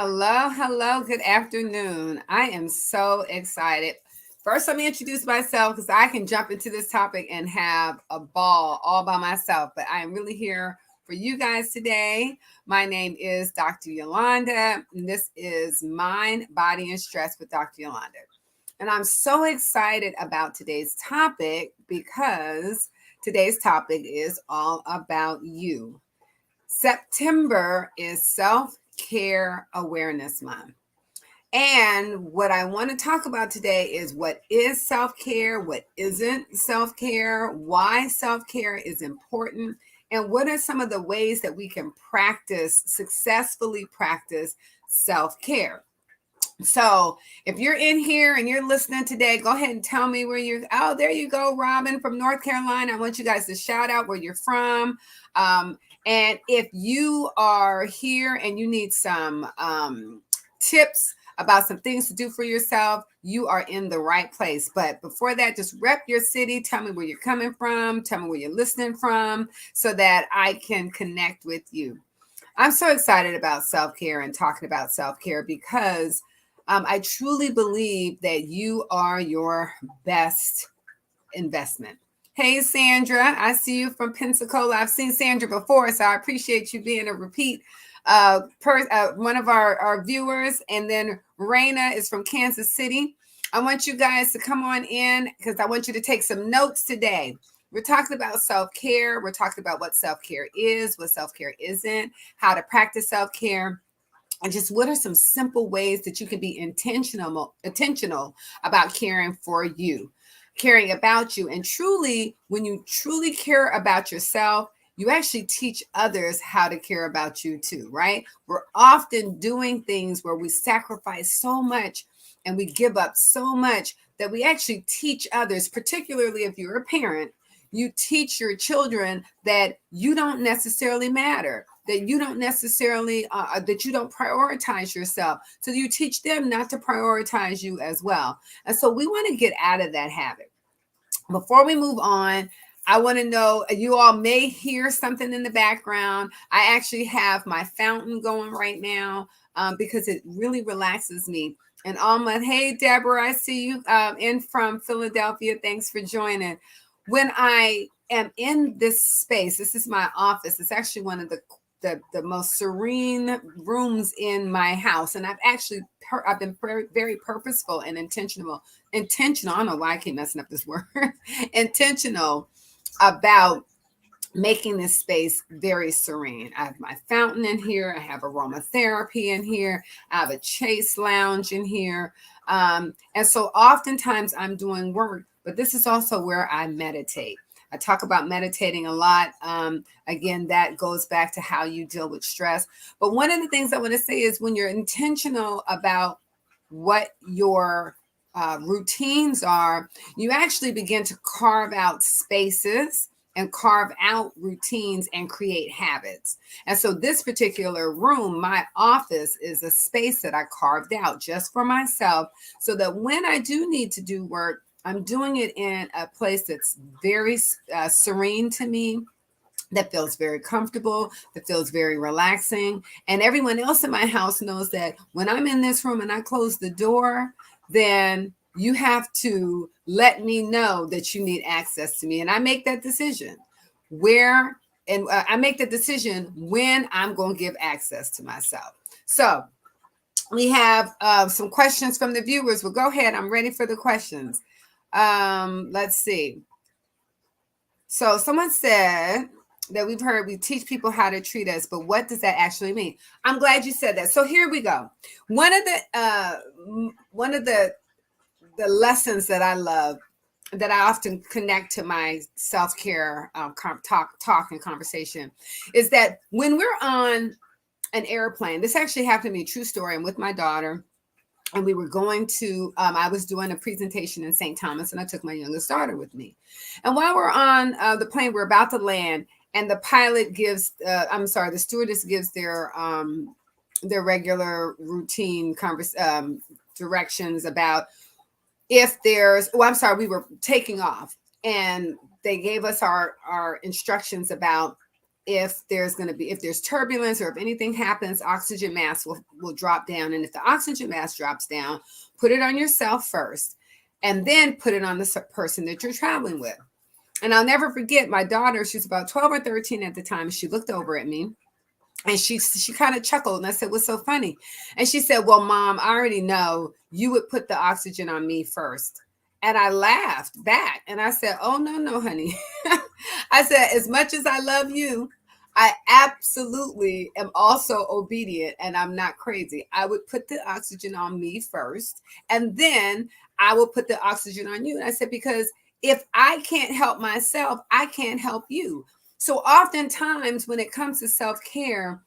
Hello, hello, good afternoon. I am so excited. First, let me introduce myself because I can jump into this topic and have a ball all by myself, but I am really here for you guys today. My name is Dr. Yolanda, and this is Mind, Body, and Stress with Dr. Yolanda. And I'm so excited about today's topic because today's topic is all about you. September is Self Care Awareness Month. And what I want to talk about today is what is self care, what isn't self care, why self care is important, and what are some of the ways that we can successfully practice self care. So if you're in here and you're listening today, go ahead and tell me where you're. Oh, there you go, Robin from North Carolina. I want you guys to shout out where you're from. And if you are here and you need some tips about some things to do for yourself, you are in the right place. But before that, just rep your city. Tell me where you're coming from. Tell me where you're listening from so that I can connect with you. I'm so excited about self-care and talking about self-care because I truly believe that you are your best investment. Hey, Sandra, I see you from Pensacola. I've seen Sandra before, so I appreciate you being a repeat one of our viewers. And then Raina is from Kansas City. I want you guys to come on in because I want you to take some notes today. We're talking about self-care. We're talking about what self-care is, what self-care isn't, how to practice self-care, and just what are some simple ways that you can be intentional about caring for you, caring about you. And truly, when you truly care about yourself, you actually teach others how to care about you too, right? We're often doing things where we sacrifice so much and we give up so much that we actually teach others, particularly if you're a parent, you teach your children that you don't necessarily matter, that you don't necessarily, that you don't prioritize yourself. So you teach them not to prioritize you as well. And so we want to get out of that habit. Before we move on, I want to know, you all may hear something in the background. I actually have my fountain going right now because it really relaxes me. And Alma, hey, Deborah, I see you in from Philadelphia. Thanks for joining. When I am in this space, this is my office. It's actually one of the most serene rooms in my house. And I've been very purposeful and intentional. I don't know why I keep messing up this word. Intentional about making this space very serene. I have my fountain in here. I have aromatherapy in here. I have a Chase lounge in here. And so oftentimes I'm doing work, but this is also where I meditate. I talk about meditating a lot. Again, that goes back to how you deal with stress. But one of the things I want to say is when you're intentional about what your routines are, you actually begin to carve out spaces and carve out routines and create habits. And so this particular room, my office, is a space that I carved out just for myself so that when I do need to do work, I'm doing it in a place that's very serene to me, that feels very comfortable, that feels very relaxing. And everyone else in my house knows that when I'm in this room and I close the door, then you have to let me know that you need access to me. And I make that decision I make the decision when I'm going to give access to myself. So we have some questions from the viewers. Well, go ahead. I'm ready for the questions. Let's see. So someone said that we teach people how to treat us, but what does that actually mean? I'm glad you said that. So here we go. One of the lessons that I love, that I often connect to my self-care talk and conversation, is that when we're on an airplane, this actually happened to me, true story. I'm with my daughter, and we were going to, I was doing a presentation in St. Thomas, and I took my youngest daughter with me. And while we're on the plane, we're about to land, and the pilot gives, the stewardess gives their regular routine directions about if there's, we were taking off, and they gave us our instructions about if there's turbulence or if anything happens, oxygen mask will drop down. And if the oxygen mask drops down, put it on yourself first, and then put it on the person that you're traveling with. And I'll never forget my daughter, she's about 12 or 13 at the time. She looked over at me and she kind of chuckled. And I said, "What's so funny?" And she said, "Well, Mom, I already know you would put the oxygen on me first." And I laughed back and I said, "Oh, no, no, honey." I said, "As much as I love you, I absolutely am also obedient and I'm not crazy. I would put the oxygen on me first, and then I will put the oxygen on you." And I said, "Because if I can't help myself, I can't help you." So oftentimes when it comes to self-care,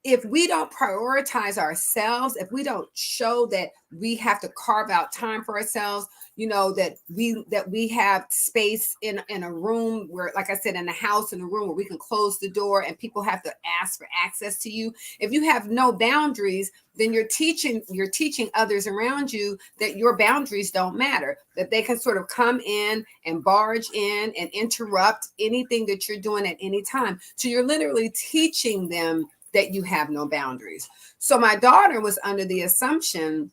if we don't prioritize ourselves, if we don't show that we have to carve out time for ourselves, that we have space in a room where, like I said, in the house, in a room where we can close the door and people have to ask for access to you. If you have no boundaries, then you're teaching others around you that your boundaries don't matter, that they can sort of come in and barge in and interrupt anything that you're doing at any time. So you're literally teaching them that you have no boundaries. So my daughter was under the assumption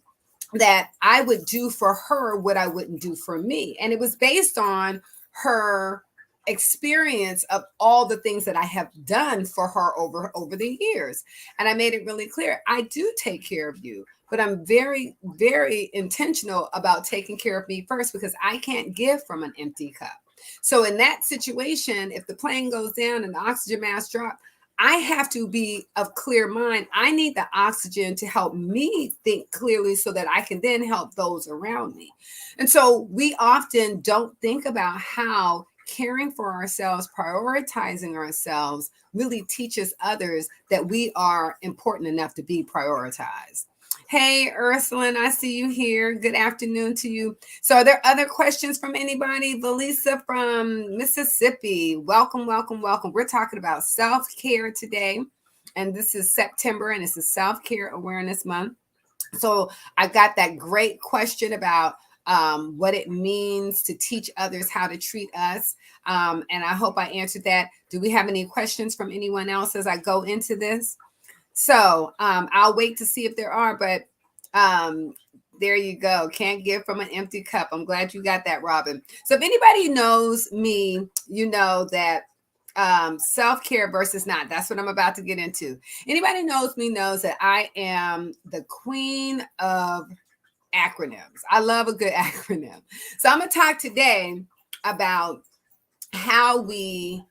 that I would do for her what I wouldn't do for me. And it was based on her experience of all the things that I have done for her over the years. And I made it really clear, I do take care of you, but I'm very, very intentional about taking care of me first, because I can't give from an empty cup. So in that situation, if the plane goes down and the oxygen mask drops, I have to be of clear mind. I need the oxygen to help me think clearly so that I can then help those around me. And so we often don't think about how caring for ourselves, prioritizing ourselves, really teaches others that we are important enough to be prioritized. Hey, Ursuline, I see you here. Good afternoon to you. So are there other questions from anybody? Valisa from Mississippi. Welcome, welcome, welcome. We're talking about self-care today. And this is September, and it's a Self-Care Awareness Month. So I got that great question about what it means to teach others how to treat us. And I hope I answered that. Do we have any questions from anyone else as I go into this? So I'll wait to see if there are, but there you go. Can't give from an empty cup. I'm glad you got that, Robin. So if anybody knows me, you know that self-care versus not, that's what I'm about to get into. Anybody knows me knows that I am the queen of acronyms. I love a good acronym. So I'm going to talk today about how we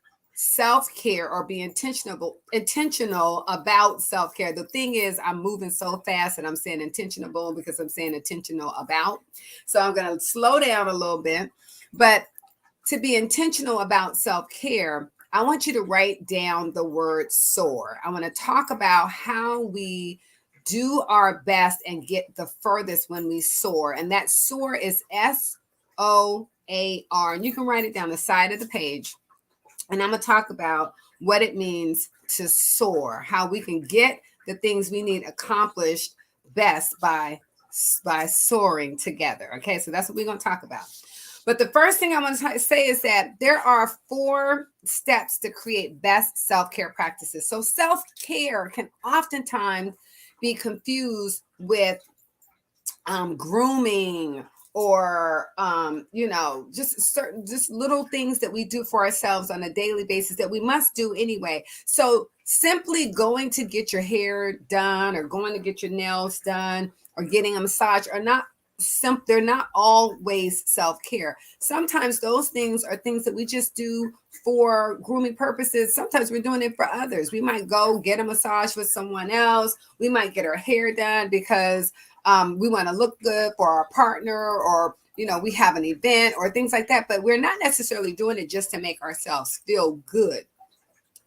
self-care or be intentional about self-care. The thing is, I'm moving so fast and I'm saying intentional because I'm saying intentional about. So I'm going to slow down a little bit. But to be intentional about self-care, I want you to write down the word soar. I want to talk about how we do our best and get the furthest when we soar. And that soar is SOAR. And you can write it down the side of the page. And I'm going to talk about what it means to soar, how we can get the things we need accomplished best by soaring together. Okay, so that's what we're going to talk about. But the first thing I want to say is that there are 4 steps to create best self-care practices. So self-care can oftentimes be confused with grooming or just little things that we do for ourselves on a daily basis that we must do anyway. So simply going to get your hair done or going to get your nails done or getting a massage are not they're not always self-care. Sometimes those things are things that we just do for grooming purposes. Sometimes we're doing it for others. We might go get a massage with someone else. We might get our hair done because we want to look good for our partner, or we have an event or things like that, but we're not necessarily doing it just to make ourselves feel good.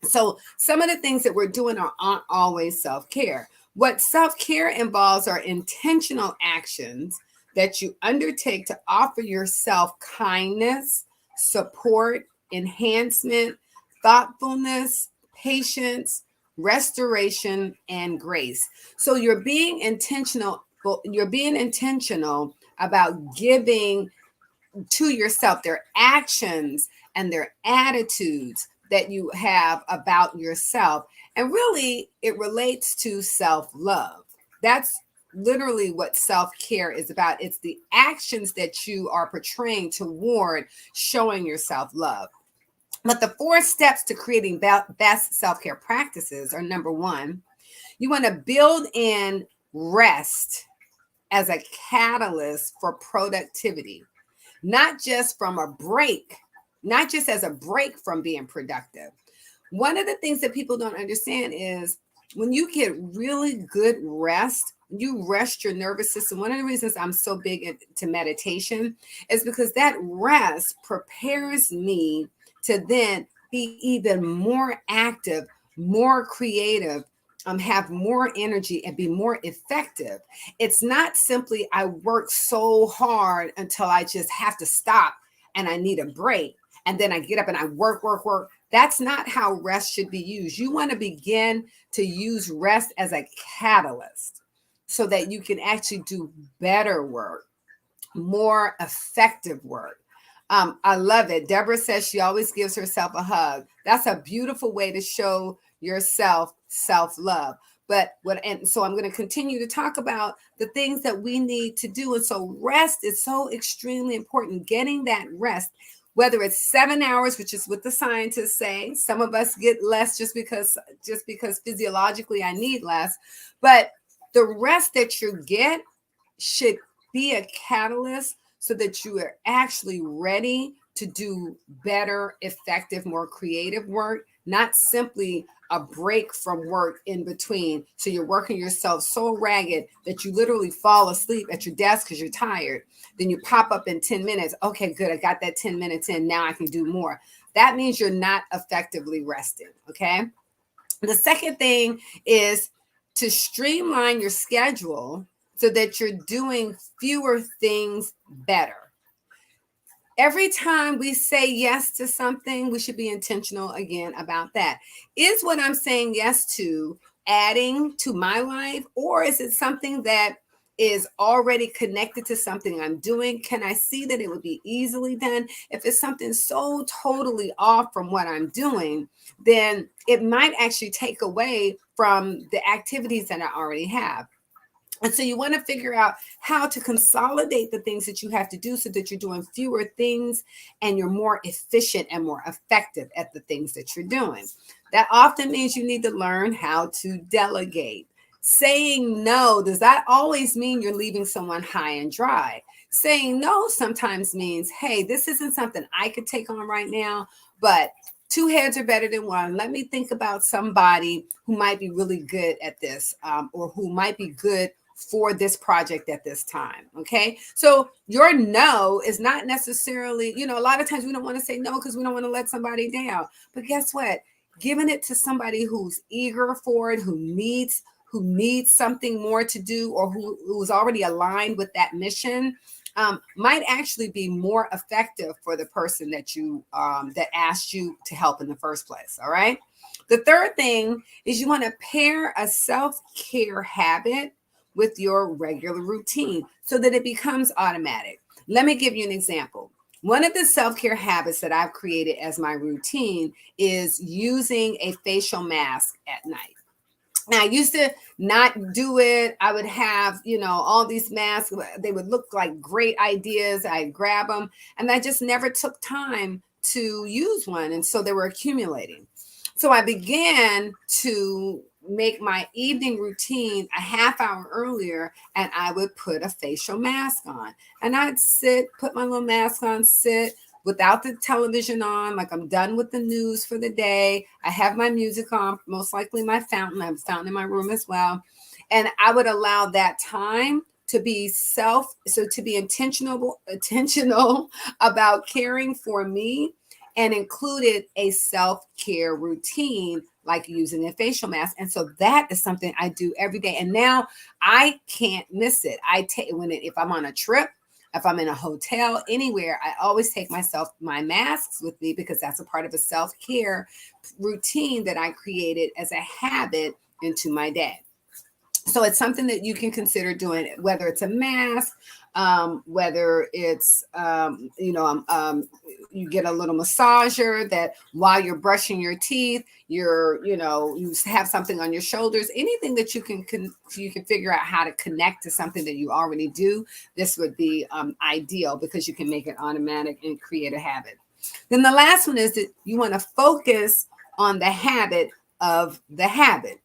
So some of the things that we're doing aren't always self-care. What self-care involves are intentional actions that you undertake to offer yourself kindness, support, enhancement, thoughtfulness, patience, restoration, and grace. So you're being intentional about giving to yourself their actions and their attitudes that you have about yourself. And really, it relates to self love. That's literally what self care is about. It's the actions that you are portraying toward showing yourself love. But the 4 steps to creating best self care practices are: number one, you want to build in rest as a catalyst for productivity, not just from a break, not just as a break from being productive. One of the things that people don't understand is when you get really good rest, you rest your nervous system. One of the reasons I'm so big into meditation is because that rest prepares me to then be even more active, more creative, have more energy, and be more effective. It's not simply I work so hard until I just have to stop and I need a break. And then I get up and I work, work, work. That's not how rest should be used. You want to begin to use rest as a catalyst so that you can actually do better work, more effective work. I love it. Deborah says she always gives herself a hug. That's a beautiful way to show yourself self-love. And so I'm going to continue to talk about the things that we need to do. And so rest is so extremely important. Getting that rest, whether it's 7 hours, which is what the scientists say. Some of us get less just because physiologically I need less. But the rest that you get should be a catalyst so that you are actually ready to do better, effective, more creative work, not simply a break from work in between. So you're working yourself so ragged that you literally fall asleep at your desk because you're tired. Then you pop up in 10 minutes. Okay, good. I got that 10 minutes in. Now I can do more. That means you're not effectively resting. Okay. The second thing is to streamline your schedule so that you're doing fewer things better. Every time we say yes to something, we should be intentional again about that. Is what I'm saying yes to adding to my life, or is it something that is already connected to something I'm doing? Can I see that it would be easily done? If it's something so totally off from what I'm doing, then it might actually take away from the activities that I already have. And so you want to figure out how to consolidate the things that you have to do so that you're doing fewer things and you're more efficient and more effective at the things that you're doing. That often means you need to learn how to delegate. Saying no, does that always mean you're leaving someone high and dry? Saying no sometimes means, hey, this isn't something I could take on right now, but 2 heads are better than one. Let me think about somebody who might be really good at this, or who might be good for this project at this time. Okay. So your no is not necessarily, a lot of times we don't want to say no because we don't want to let somebody down. But guess what? Giving it to somebody who's eager for it, who needs something more to do, or who's already aligned with that mission, might actually be more effective for the person that you that asked you to help in the first place. All right. The third thing is you want to pair a self-care habit with your regular routine so that it becomes automatic. Let me give you an example. One of the self-care habits that I've created as my routine is using a facial mask at night. Now, I used to not do it. I would have, all these masks. They would look like great ideas. I'd grab them, and I just never took time to use one. And so they were accumulating. So I began to make my evening routine a half hour earlier, and I would put a facial mask on. And I'd sit, put my little mask on, sit without the television on, like I'm done with the news for the day. I have my music on, most likely my fountain. I have a fountain in my room as well. And I would allow that time to be intentional about caring for me, and included a self-care routine like using a facial mask. And so that is something I do every day. And now I can't miss it. If I'm on a trip, if I'm in a hotel, anywhere, I always take my masks with me, because that's a part of a self-care routine that I created as a habit into my day. So it's something that you can consider doing, whether it's a mask, Whether it's, you get a little massager that while you're brushing your teeth, you have something on your shoulders, anything that you can figure out how to connect to something that you already do. This would be ideal because you can make it automatic and create a habit. Then the last one is that you want to focus on the habit of the habit.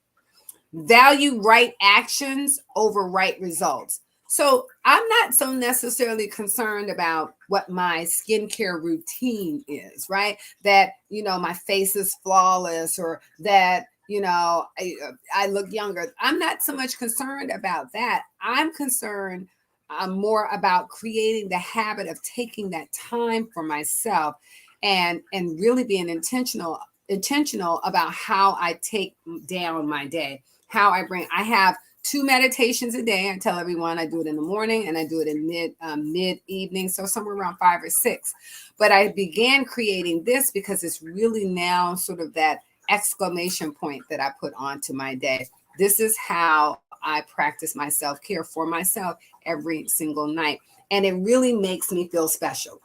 Value right actions over right results. So I'm not so necessarily concerned about what my skincare routine is, right? That, my face is flawless, or that, I look younger. I'm not so much concerned about that. I'm concerned more about creating the habit of taking that time for myself, and really being intentional about how I take down my day. I have 2 meditations a day. I tell everyone I do it in the morning and I do it in mid evening, so somewhere around 5 or 6. But I began creating this because it's really now sort of that exclamation point that I put onto my day. This is how I practice my self-care for myself every single night, and it really makes me feel special.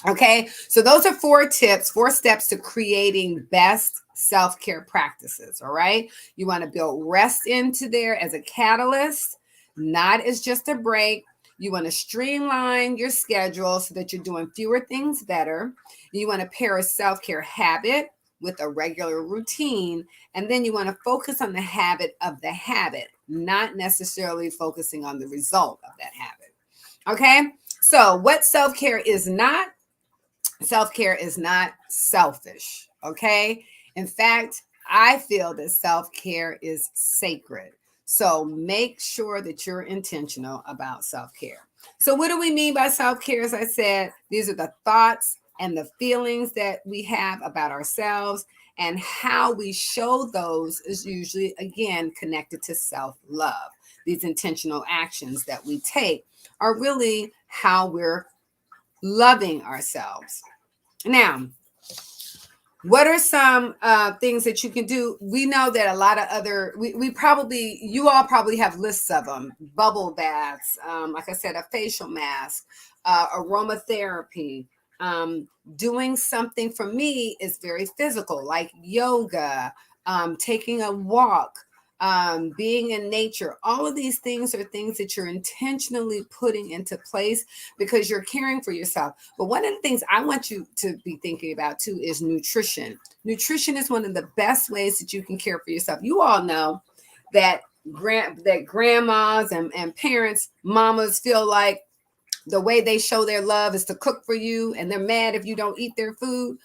Okay, so those are 4 tips, 4 steps to creating best self care practices. All right, you want to build rest into there as a catalyst, not as just a break. You want to streamline your schedule so that you're doing fewer things better. You want to pair a self care habit with a regular routine. And then you want to focus on the habit of the habit, not necessarily focusing on the result of that habit. Okay, so what self care is not? Self-care is not selfish, okay? In fact, I feel that self-care is sacred. So make sure that you're intentional about self-care. So what do we mean by self-care? As I said, these are the thoughts and the feelings that we have about ourselves, and how we show those is usually, again, connected to self-love. These intentional actions that we take are really how we're loving ourselves. Now, what are some things that you can do? We know that a lot of you all probably have lists of them. Bubble baths, like I said, a facial mask, aromatherapy. Doing something for me is very physical, like yoga, taking a walk, being in nature. All of these things are things that you're intentionally putting into place because you're caring for yourself. But one of the things I want you to be thinking about too is nutrition. Nutrition is one of the best ways that you can care for yourself. You all know that grandmas and parents, mamas feel like the way they show their love is to cook for you, and they're mad if you don't eat their food.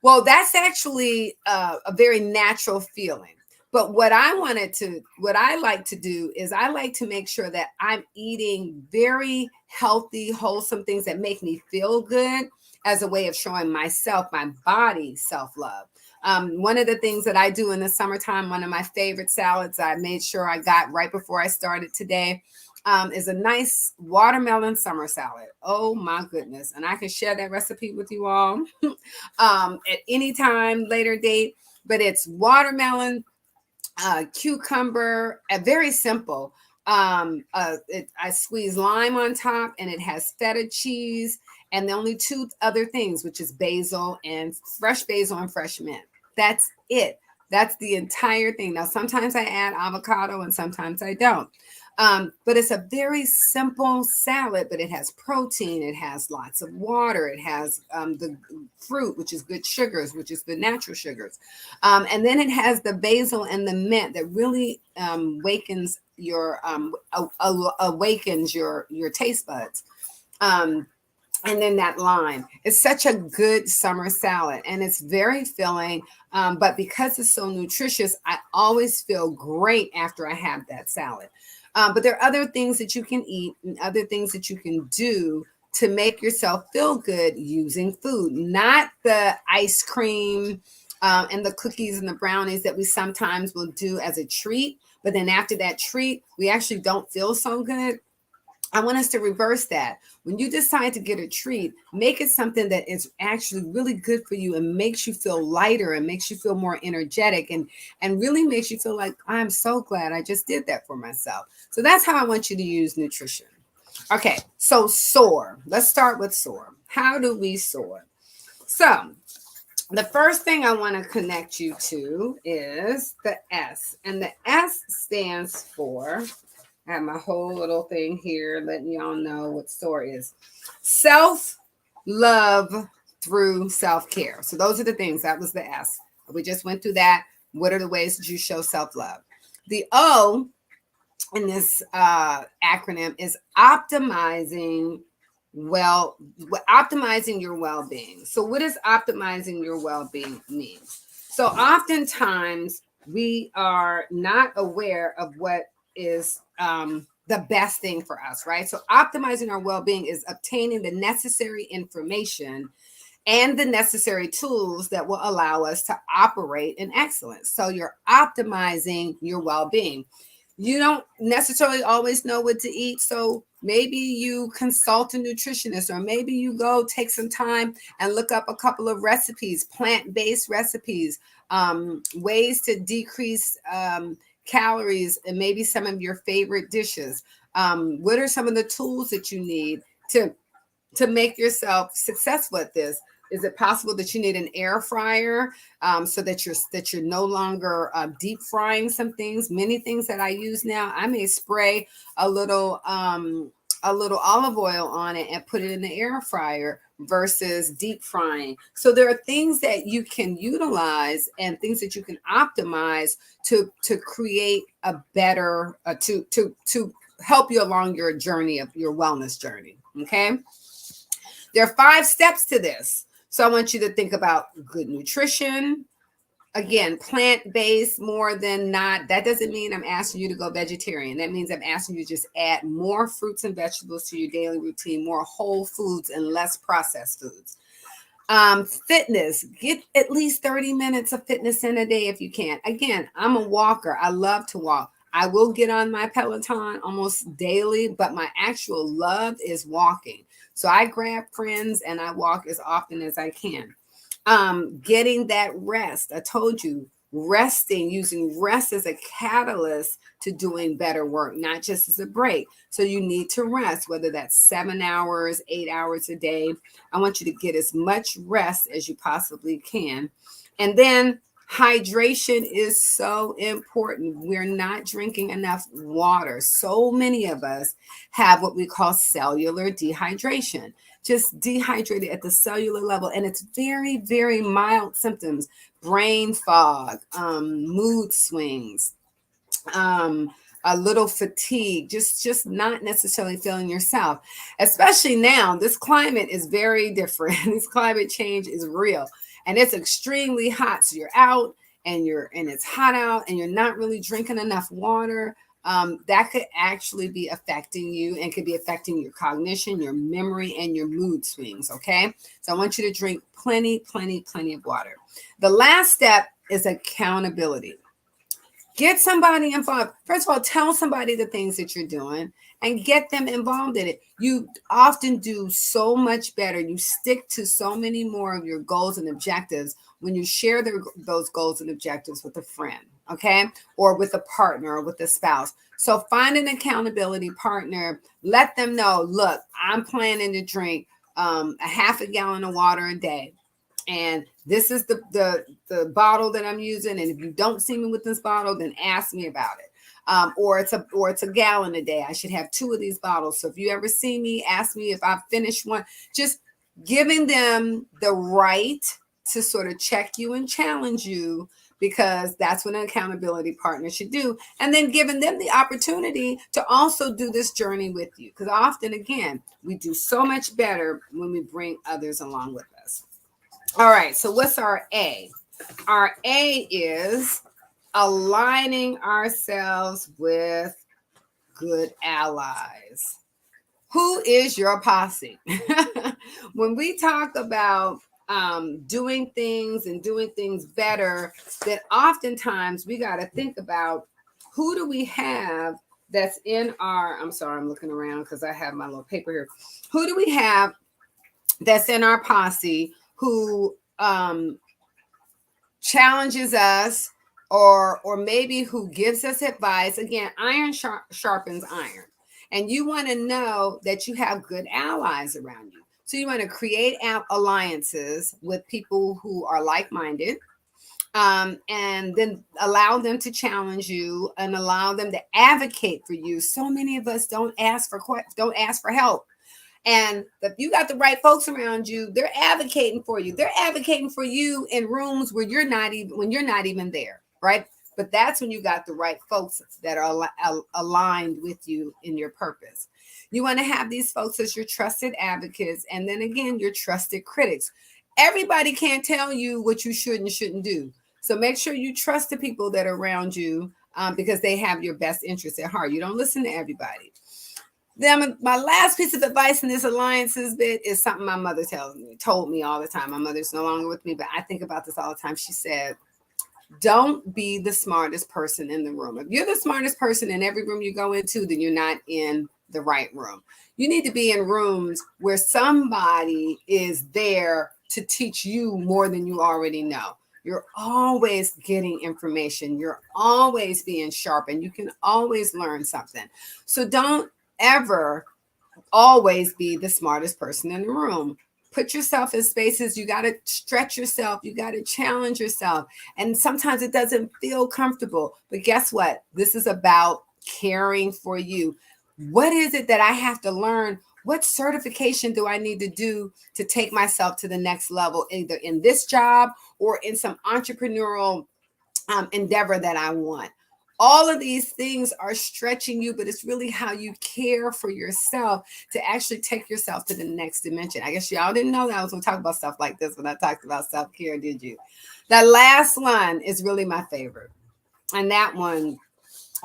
Well, that's actually a very natural feeling. But what I like to do is I like to make sure that I'm eating very healthy, wholesome things that make me feel good, as a way of showing myself, my body, self-love. One of the things that I do in the summertime, one of my favorite salads I made sure I got right before I started today, is a nice watermelon summer salad. Oh my goodness. And I can share that recipe with you all at any time, later date. But it's watermelon, cucumber, very simple. I squeeze lime on top, and it has feta cheese, and the only 2 other things, which is basil and fresh mint. That's it. That's the entire thing. Now, sometimes I add avocado and sometimes I don't. But it's a very simple salad, but it has protein, it has lots of water, it has the fruit, which is good sugars, which is the natural sugars. And then it has the basil and the mint that really awakens your taste buds. And then that lime. It's such a good summer salad, and it's very filling. But because it's so nutritious, I always feel great after I have that salad. But there are other things that you can eat and other things that you can do to make yourself feel good using food, not the ice cream and the cookies and the brownies that we sometimes will do as a treat. But then after that treat, we actually don't feel so good. I want us to reverse that. When you decide to get a treat, make it something that is actually really good for you and makes you feel lighter and makes you feel more energetic, and really makes you feel like, I'm so glad I just did that for myself. So that's how I want you to use nutrition. Okay, so soar. Let's start with soar. How do we soar? So, the first thing I want to connect you to is the S. And the S stands for, I have my whole little thing here letting y'all know what SOAR is. Self love through self care. So those are the things. That was the S. We just went through that. What are the ways that you show self love? The O in this acronym is optimizing your well-being. So what does optimizing your well-being mean? So oftentimes we are not aware of what is the best thing for us, right? So optimizing our well-being is obtaining the necessary information and the necessary tools that will allow us to operate in excellence. So you're optimizing your well-being. You don't necessarily always know what to eat, so maybe you consult a nutritionist, or maybe you go take some time and look up a couple of recipes, plant-based recipes, ways to decrease calories, and maybe some of your favorite dishes. What are some of the tools that you need to make yourself successful at this? Is it possible that you need an air fryer, so that you're no longer deep frying some things? Many things that I use now, I may spray a little olive oil on it and put it in the air fryer versus deep frying. So there are things that you can utilize and things that you can optimize to create a better to help you along your journey of your wellness journey. Okay. There are 5 steps to this. So I want you to think about good nutrition. Again, plant-based more than not. That doesn't mean I'm asking you to go vegetarian. That means I'm asking you to just add more fruits and vegetables to your daily routine, more whole foods and less processed foods. Fitness, get at least 30 minutes of fitness in a day if you can. Again, I'm a walker. I love to walk. I will get on my Peloton almost daily, but my actual love is walking. So I grab friends and I walk as often as I can. Getting that rest. I told you, resting, using rest as a catalyst to doing better work, not just as a break. So you need to rest, whether that's 7 hours, 8 hours a day. I want you to get as much rest as you possibly can. And then hydration is so important. We're not drinking enough water. So many of us have what we call cellular dehydration, just dehydrated at the cellular level. And it's very, very mild symptoms: brain fog, mood swings, a little fatigue, just not necessarily feeling yourself. Especially now, this climate is very different. This climate change is real, and it's extremely hot. So you're out and it's hot out, and you're not really drinking enough water. That could actually be affecting you and could be affecting your cognition, your memory, and your mood swings. Okay, so I want you to drink plenty of water. The last step is accountability. Get somebody involved. First of all, tell somebody the things that you're doing and get them involved in it. You often do so much better. You stick to so many more of your goals and objectives when you share those goals and objectives with a friend, okay? Or with a partner or with a spouse. So find an accountability partner. Let them know, look, I'm planning to drink a half a gallon of water a day. And this is the bottle that I'm using. And if you don't see me with this bottle, then ask me about it. Or it's a gallon a day. I should have 2 of these bottles. So if you ever see me, ask me if I've finished one. Just giving them the right to sort of check you and challenge you, because that's what an accountability partner should do. And then giving them the opportunity to also do this journey with you. Because often, again, we do so much better when we bring others along with us. All right, so what's our A? Our A is aligning ourselves with good allies. Who is your posse? When we talk about doing things and doing things better, then oftentimes we got to think about, who do we have that's in our, I'm sorry, I'm looking around because I have my little paper here. Who do we have that's in our posse who challenges us, or maybe who gives us advice? Again, iron sharpens iron. And you want to know that you have good allies around you. So you want to create alliances with people who are like-minded, and then allow them to challenge you and allow them to advocate for you. So many of us don't ask for help. And if you got the right folks around you, they're advocating for you. They're advocating for you in rooms where you're not even there, right? But that's when you got the right folks that are aligned with you in your purpose. You want to have these folks as your trusted advocates, and then again, your trusted critics. Everybody can't tell you what you should and shouldn't do. So make sure you trust the people that are around you, because they have your best interests at heart. You don't listen to everybody. Then my last piece of advice in this alliances bit is something my mother told me all the time. My mother's no longer with me, but I think about this all the time. She said, don't be the smartest person in the room. If you're the smartest person in every room you go into, then you're not in the right room. You need to be in rooms where somebody is there to teach you more than you already know. You're always getting information. You're always being sharp, and you can always learn something. So don't ever always be the smartest person in the room. Put yourself in spaces. You got to stretch yourself. You got to challenge yourself. And sometimes it doesn't feel comfortable. But guess what? This is about caring for you. What is it that I have to learn? What certification do I need to do to take myself to the next level, either in this job or in some entrepreneurial endeavor that I want? All of these things are stretching you, but it's really how you care for yourself to actually take yourself to the next dimension. I guess y'all didn't know that I was going to talk about stuff like this when I talked about self-care, did you? The last one is really my favorite. And that one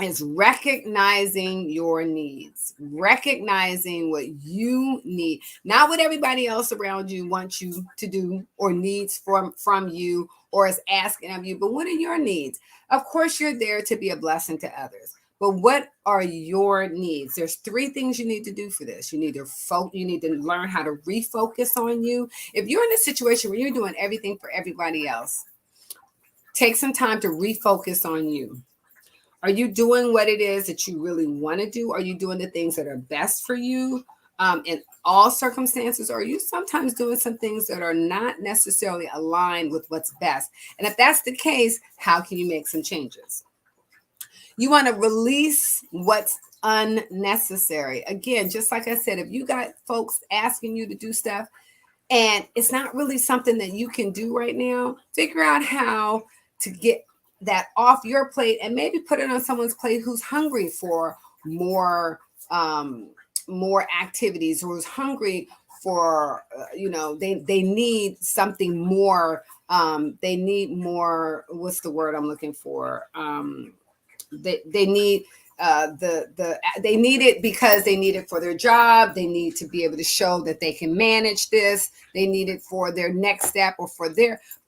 is recognizing your needs, recognizing what you need, not what everybody else around you wants you to do or needs from you or is asking of you, but what are your needs? Of course, you're there to be a blessing to others, but what are your needs? There's three things you need to do for this. You need to learn how to refocus on you. If you're in a situation where you're doing everything for everybody else, take some time to refocus on you. Are you doing what it is that you really want to do? Are you doing the things that are best for you in all circumstances? Or are you sometimes doing some things that are not necessarily aligned with what's best? And if that's the case, how can you make some changes? You want to release what's unnecessary. Again, just like I said, if you got folks asking you to do stuff and it's not really something that you can do right now, figure out how to get that off your plate and maybe put it on someone's plate who's hungry for more more activities, or who's hungry for they need something more. They need more. What's the word I'm looking for? They need they need it because they need it for their job. They need to be able to show that they can manage this. They need it for their next step or for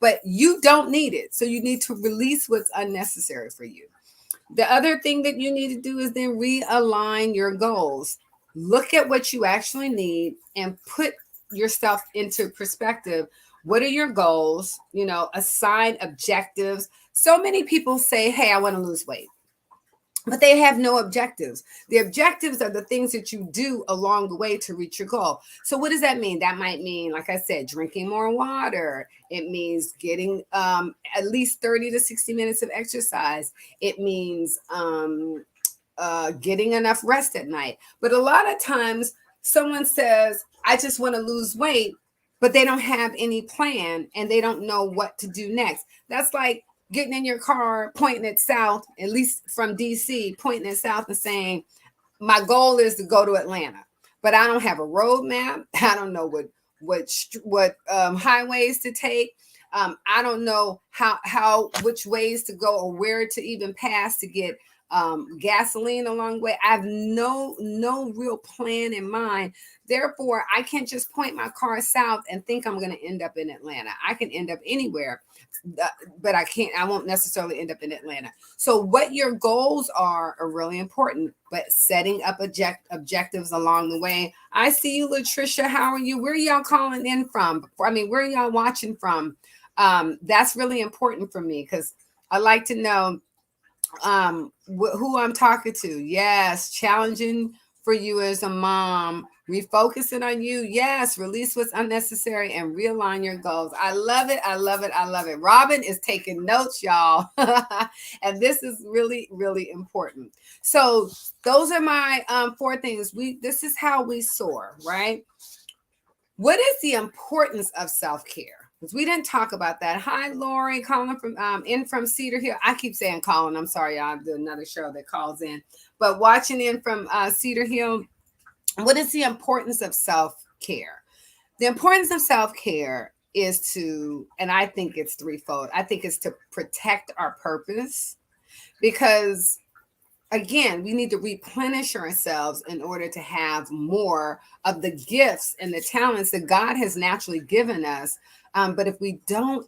but you don't need it. So you need to release what's unnecessary for you. The other thing that you need to do is then realign your goals. Look at what you actually need and put yourself into perspective. What are your goals? Assign objectives. So many people say, hey, I want to lose weight, but they have no objectives. The objectives are the things that you do along the way to reach your goal. So what does that mean? That might mean, like I said, drinking more water. It means getting at least 30 to 60 minutes of exercise. It means getting enough rest at night. But a lot of times someone says, I just want to lose weight, but they don't have any plan and they don't know what to do next. That's like getting in your car, pointing it south, at least from DC, pointing it south and saying, my goal is to go to Atlanta, but I don't have a roadmap. I don't know what highways to take. I don't know which ways to go or where to even pass to get gasoline along the way. I have no real plan in mind. Therefore, I can't just point my car south and think I'm going to end up in Atlanta. I can end up anywhere, but I won't necessarily end up in Atlanta. So what your goals are really important, but setting up objectives along the way. I see you, Latricia. How are you? Where are y'all calling in from? I mean, where are y'all watching from? That's really important for me because I like to know who I'm talking to. Yes, challenging for you as a mom. Refocusing on you. Yes, release what's unnecessary and realign your goals. I love it. I love it. I love it. Robin is taking notes, y'all. And this is really, really important. So those are my four things. This is how we soar, right? What is the importance of self-care? Because we didn't talk about that. Hi, Lori, calling from in from Cedar Hill. I keep saying calling. I'm sorry, y'all. I do another show that calls in. But watching in from Cedar Hill, what is the importance of self-care? The importance of self-care is to, and I think it's threefold. I think it's to protect our purpose, because again, we need to replenish ourselves in order to have more of the gifts and the talents that God has naturally given us. But if we don't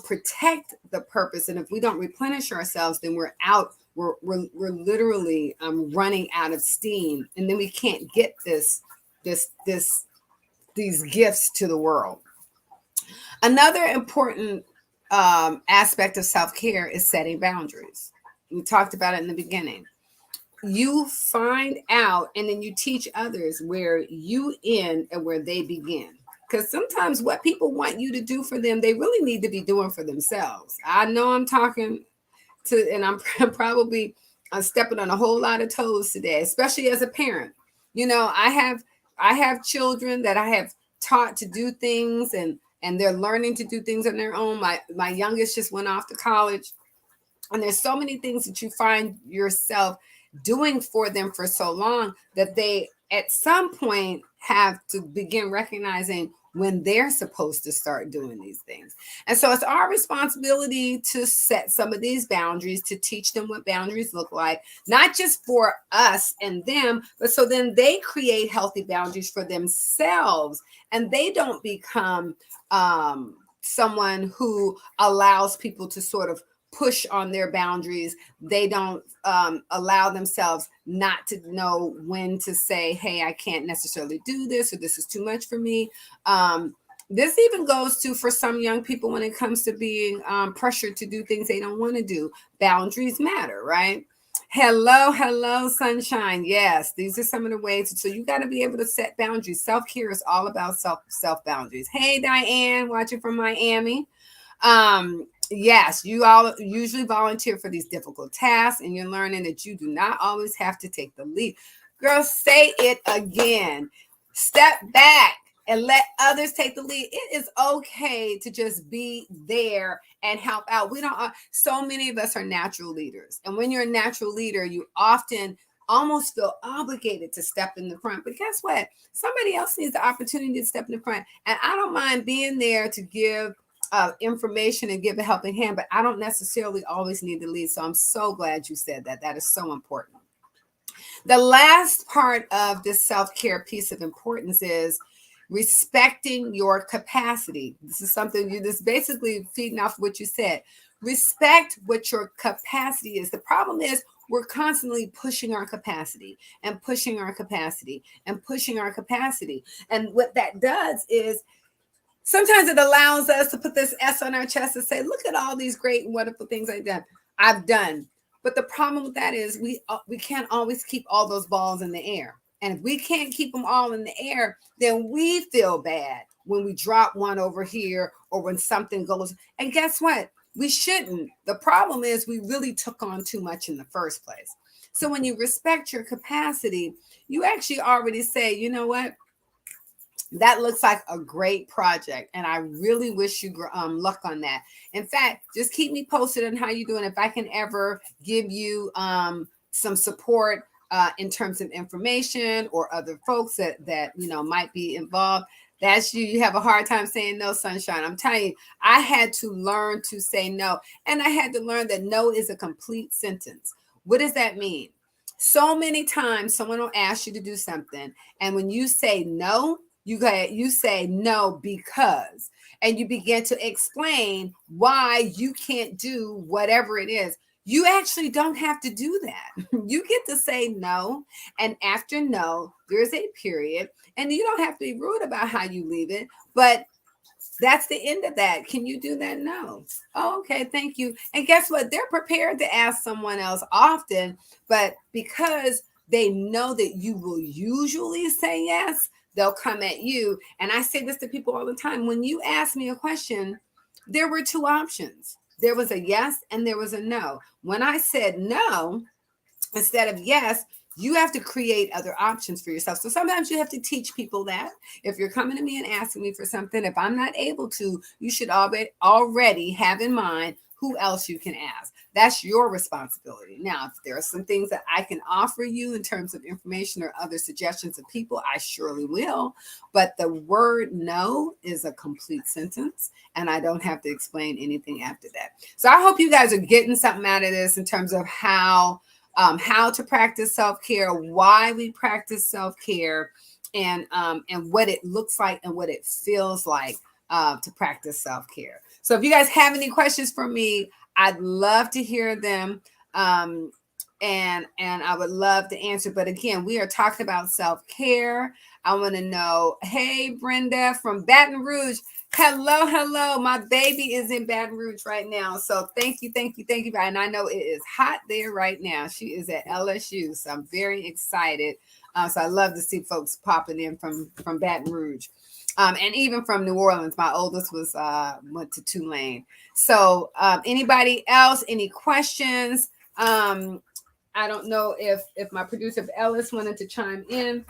protect the purpose, and if we don't replenish ourselves, then we're out. We're literally running out of steam, and then we can't get these gifts to the world. Another important aspect of self-care is setting boundaries. We talked about it in the beginning. You find out and then you teach others where you end and where they begin. Because sometimes what people want you to do for them, they really need to be doing for themselves. I know I'm talking to, and I'm probably stepping on a whole lot of toes today, especially as a parent. You know, I have children that I have taught to do things, and they're learning to do things on their own. My youngest just went off to college, and there's so many things that you find yourself doing for them for so long that they at some point have to begin recognizing when they're supposed to start doing these things. And so it's our responsibility to set some of these boundaries, to teach them what boundaries look like, not just for us and them, but so then they create healthy boundaries for themselves, and they don't become someone who allows people to sort of push on their boundaries. They don't allow themselves not to know when to say, hey, I can't necessarily do this, or this is too much for me. This even goes to for some young people when it comes to being pressured to do things they don't want to do. Boundaries matter, right? Hello, sunshine. Yes, these are some of the ways. So you got to be able to set boundaries. Self-care is all about self boundaries. Hey, Diane, watching from Miami. Yes, you all usually volunteer for these difficult tasks, and you're learning that you do not always have to take the lead. Girl, say it again. Step back and let others take the lead. It is okay to just be there and help out. We don't, so many of us are natural leaders. And when you're a natural leader, you often almost feel obligated to step in the front. But guess what? Somebody else needs the opportunity to step in the front. And I don't mind being there to give information and give a helping hand, but I don't necessarily always need to lead. So I'm so glad you said that. That is so important. The last part of this self-care piece of importance is respecting your capacity. This is something you just basically feeding off what you said. Respect what your capacity is. The problem is we're constantly pushing our capacity and pushing our capacity and pushing our capacity. And what that does is sometimes it allows us to put this S on our chest and say, look at all these great and wonderful things I've done. But the problem with that is we can't always keep all those balls in the air. And if we can't keep them all in the air, then we feel bad when we drop one over here or when something goes. And guess what? We shouldn't. The problem is we really took on too much in the first place. So when you respect your capacity, you actually already say, you know what? That looks like a great project, and I really wish you luck on that. In fact, just keep me posted on how you're doing. If I can ever give you some support in terms of information or other folks that might be involved. That's you. You have a hard time saying no, sunshine. I'm telling you, I had to learn to say no, and I had to learn that no is a complete sentence. What does that mean? So many times someone will ask you to do something, and when you say no, you say no because, and you begin to explain why you can't do whatever it is. You actually don't have to do that. You get to say no, and after no, there's a period, and you don't have to be rude about how you leave it, but that's the end of that. Can you do that? No. Oh, okay, thank you. And guess what? They're prepared to ask someone else often, but because they know that you will usually say yes, they'll come at you. And I say this to people all the time. When you ask me a question, there were two options. There was a yes and there was a no. When I said no, instead of yes, you have to create other options for yourself. So sometimes you have to teach people that. If you're coming to me and asking me for something, if I'm not able to, you should already have in mind who else you can ask. That's your responsibility. Now, if there are some things that I can offer you in terms of information or other suggestions of people, I surely will. But the word no is a complete sentence, and I don't have to explain anything after that. So I hope you guys are getting something out of this in terms of how to practice self-care, why we practice self-care, and what it looks like and what it feels like to practice self-care. So if you guys have any questions for me, I'd love to hear them. And I would love to answer. But again, we are talking about self-care. I want to know, hey, Brenda from Baton Rouge. Hello, hello. My baby is in Baton Rouge right now. So thank you, thank you, thank you. And I know it is hot there right now. She is at LSU. So I'm very excited. So I love to see folks popping in from Baton Rouge. And even from New Orleans. My oldest was went to Tulane. So anybody else, any questions? I don't know if my producer Ellis wanted to chime in,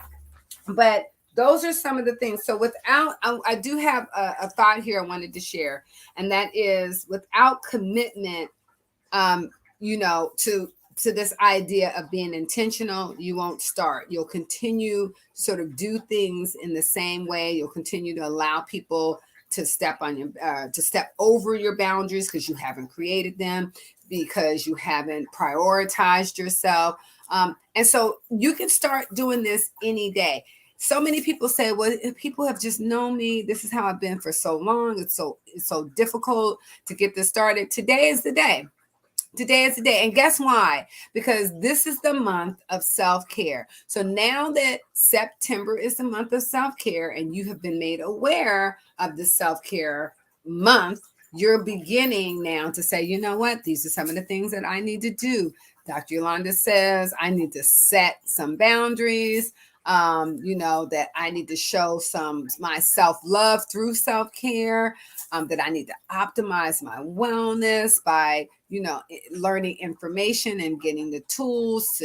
but those are some of the things. So I do have a thought here I wanted to share, and that is without commitment, to this idea of being intentional, you won't start. You'll continue to sort of do things in the same way. You'll continue to allow people to step over your boundaries because you haven't created them, because you haven't prioritized yourself. And so you can start doing this any day. So many people say, well, if people have just known me, this is how I've been for so long. It's so difficult to get this started. Today is the day. Today is the day. And guess why? Because this is the month of self-care. So now that September is the month of self-care and you have been made aware of the self-care month, you're beginning now to say, you know what? These are some of the things that I need to do. Dr. Yolanda says I need to set some boundaries. That I need to show my self-love through self-care, that I need to optimize my wellness by, learning information and getting the tools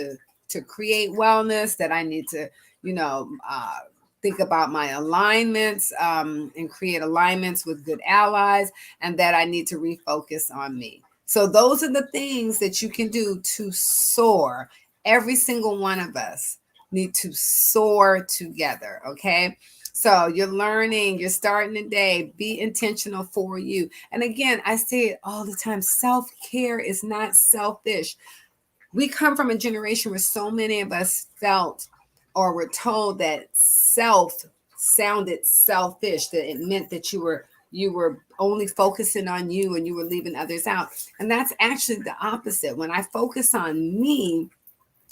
to create wellness, that I need to, think about my alignments and create alignments with good allies, and that I need to refocus on me. So those are the things that you can do to soar. Every single one of us need to soar together. Okay. So you're learning, you're starting the day, be intentional for you. And again, I say it all the time. Self-care is not selfish. We come from a generation where so many of us felt or were told that self sounded selfish, that it meant that you were only focusing on you and you were leaving others out. And that's actually the opposite. When I focus on me,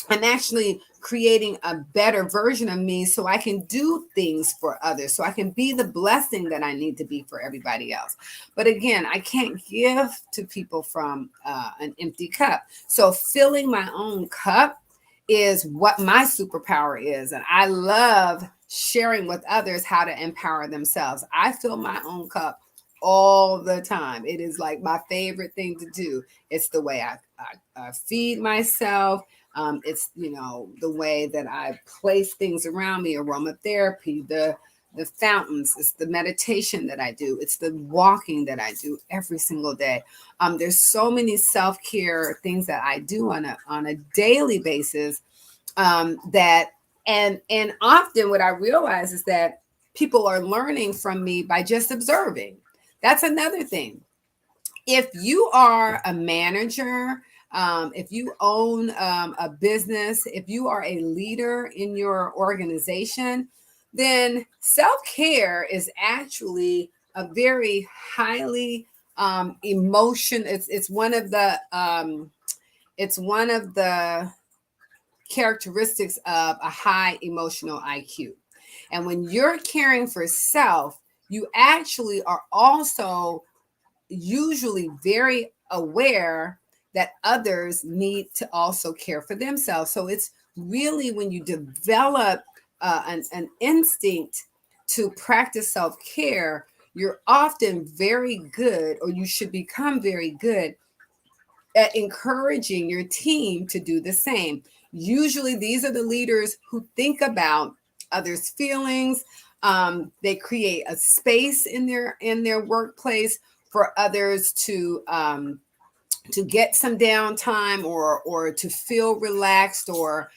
I'm actually creating a better version of me so I can do things for others, so I can be the blessing that I need to be for everybody else. But again, I can't give to people from an empty cup. So filling my own cup is what my superpower is. And I love sharing with others how to empower themselves. I fill my own cup all the time. It is like my favorite thing to do. It's the way I feed myself. It's, the way that I place things around me, aromatherapy, the fountains, it's the meditation that I do. It's the walking that I do every single day. There's so many self-care things that I do on a daily basis, that often what I realize is that people are learning from me by just observing. That's another thing. If you are a manager, if you own a business, if you are a leader in your organization, then self-care is actually a very highly emotion. It's one of the characteristics of a high emotional IQ. And when you're caring for self, you actually are also usually very aware that others need to also care for themselves. So it's really, when you develop an instinct to practice self care, you're often very good, or you should become very good at encouraging your team to do the same. Usually, these are the leaders who think about others' feelings. They create a space in their workplace for others to get some downtime, or to feel relaxed, or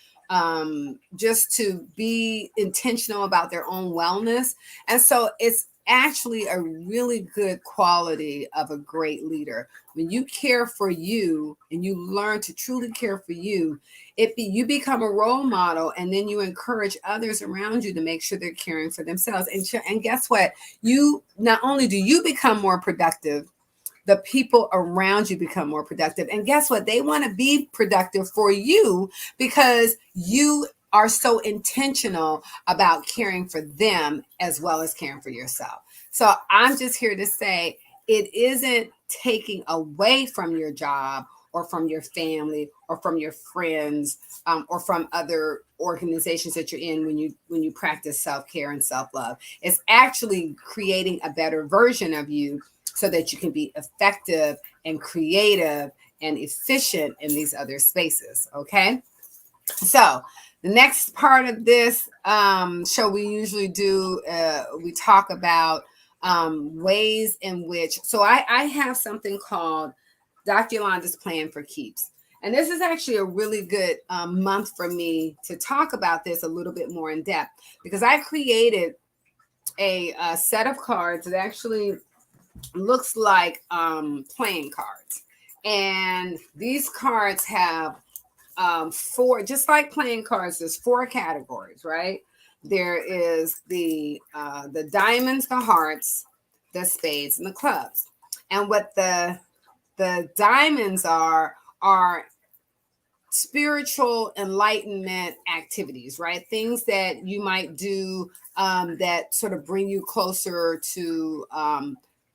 just to be intentional about their own wellness. And so it's actually a really good quality of a great leader. When you care for you and you learn to truly care for you, you become a role model, and then you encourage others around you to make sure they're caring for themselves. And guess what? You not only do you become more productive, the people around you become more productive. And guess what? They want to be productive for you because you are so intentional about caring for them as well as caring for yourself. So I'm just here to say it isn't taking away from your job or from your family or from your friends, or from other organizations that you're in when you practice self-care and self-love. It's actually creating a better version of you so that you can be effective and creative and efficient in these other spaces. Okay. So the next part of this show we usually do, we talk about ways in which, so I have something called Dr. Yolanda's Plan for Keeps. And this is actually a really good month for me to talk about this a little bit more in depth, because I created a set of cards that actually looks like playing cards. And these cards have four, just like playing cards, there's four categories, right? There is the diamonds, the hearts, the spades, and the clubs. And what the diamonds are spiritual enlightenment activities, right? Things that you might do that sort of bring you closer to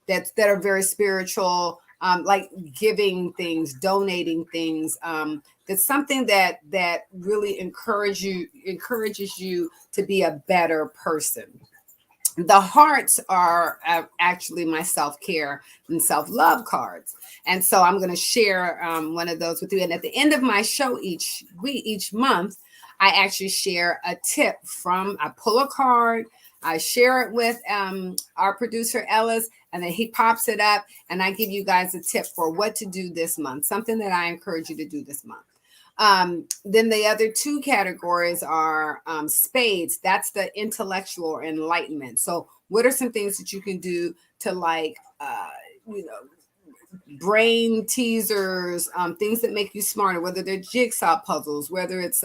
that are very spiritual, like giving things, donating things. That's something that really encourages you to be a better person. The hearts are actually my self-care and self-love cards, and so I'm going to share one of those with you. And at the end of my show each month, I actually share a tip from, I pull a card, I share it with our producer Ellis, and then he pops it up, and I give you guys a tip for what to do this month, something that I encourage you to do this month. Then the other two categories are spades. That's the intellectual enlightenment. So what are some things that you can do to, like, you know, brain teasers, things that make you smarter, whether they're jigsaw puzzles, whether it's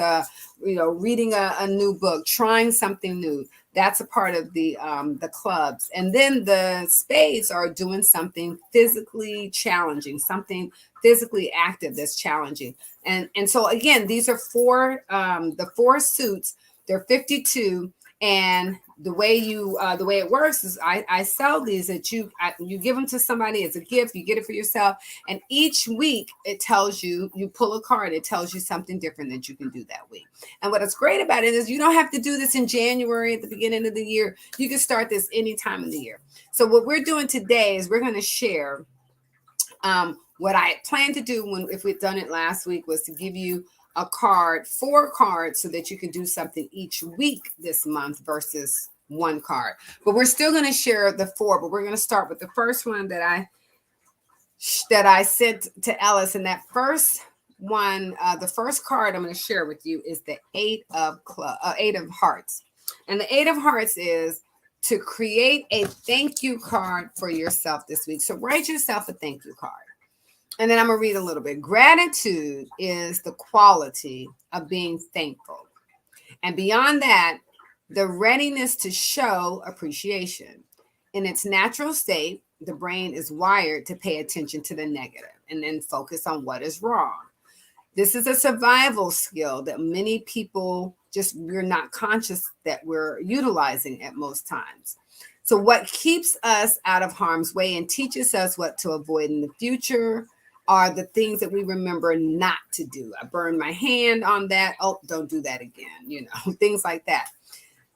reading a new book, trying something new. That's a part of the clubs. And then the spades are doing something physically challenging, something physically active that's challenging. And so again, these are the four suits. They're 52. And the way it works is I sell these, that you give them to somebody as a gift. You get it for yourself, and each week it tells you pull a card. It tells you something different that you can do that week. And what is great about it is you don't have to do this in January at the beginning of the year. You can start this any time of the year. So what we're doing today is we're going to share what I planned to do if we'd done it last week, was to give you four cards, so that you can do something each week this month versus one card. But we're still going to share the four, but we're going to start with the first one that I sent to Ellis. And that first one, the first card I'm going to share with you is the Eight of Hearts. And the Eight of Hearts is to create a thank you card for yourself this week. So write yourself a thank you card. And then I'm going to read a little bit. Gratitude is the quality of being thankful. And beyond that, the readiness to show appreciation. In its natural state, the brain is wired to pay attention to the negative and then focus on what is wrong. This is a survival skill that many people we're not conscious that we're utilizing at most times. So what keeps us out of harm's way and teaches us what to avoid in the future are the things that we remember not to do. I burned my hand on that. Oh, don't do that again. Things like that.